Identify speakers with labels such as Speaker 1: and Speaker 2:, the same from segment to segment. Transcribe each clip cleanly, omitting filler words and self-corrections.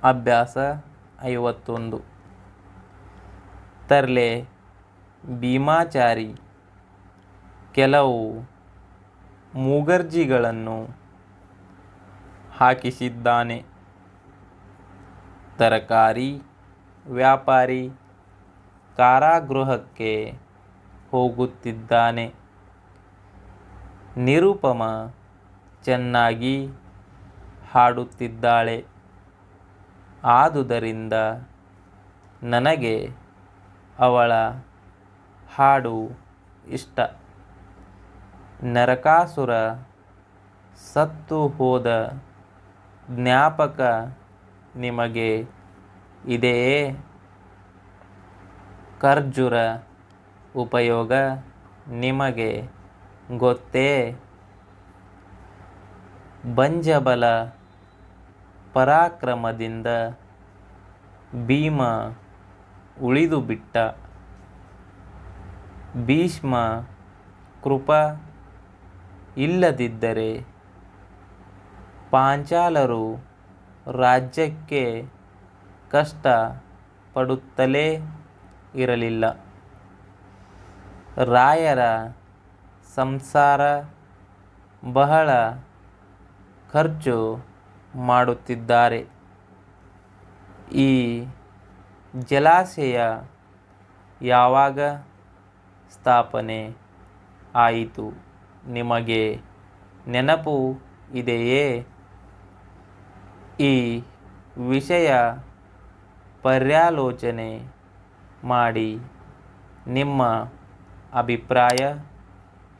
Speaker 1: ಅಭ್ಯಾಸ 51. ತರ್ಲೆ ಭೀಮಾಚಾರಿ ಕೆಲವು ಮೂಗರ್ಜಿಗಳನ್ನು ಹಾಕಿಸಿದ್ದಾನೆ. ತರಕಾರಿ ವ್ಯಾಪಾರಿ ಕಾರಾಗೃಹಕ್ಕೆ ಹೋಗುತ್ತಿದ್ದಾನೆ. ನಿರುಪಮ ಚೆನ್ನಾಗಿ ಹಾಡುತ್ತಿದ್ದಾಳೆ. ಆದುದರಿಂದ ನನಗೆ ಅವಳ ಹಾಡು ಇಷ್ಟ. ನರಕಾಸುರ ಸತ್ತು ಹೋದ ಜ್ಞಾಪಕ ನಿಮಗೆ ಇದೆಯೇ? ಖರ್ಜೂರ ಉಪಯೋಗ ನಿಮಗೆ ಗೊತ್ತೇ? ಬಂಜಬಲ ಪರಾಕ್ರಮದಿಂದ ಭೀಮ ಉಳಿದುಬಿಟ್ಟ. ಭೀಷ್ಮ ಕೃಪ ಇಲ್ಲದಿದ್ದರೆ ಪಾಂಚಾಲರು ರಾಜ್ಯಕ್ಕೆ ಕಷ್ಟ ಪಡುತ್ತಲೇ ಇರಲಿಲ್ಲ. ರಾಯರ ಸಂಸಾರ ಬಹಳ ಖರ್ಚು ಮಾಡುತ್ತಿದ್ದಾರೆ. ಈ ಜಲಾಶಯ ಯಾವಾಗ ಸ್ಥಾಪನೆ ಆಯಿತು ನಿಮಗೆ ನೆನಪು ಇದೆಯೇ? ಈ ವಿಷಯ ಪರ್ಯಾಲೋಚನೆ ಮಾಡಿ ನಿಮ್ಮ ಅಭಿಪ್ರಾಯ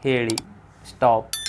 Speaker 1: ಹೇಳಿ. ಸ್ಟಾಪ್.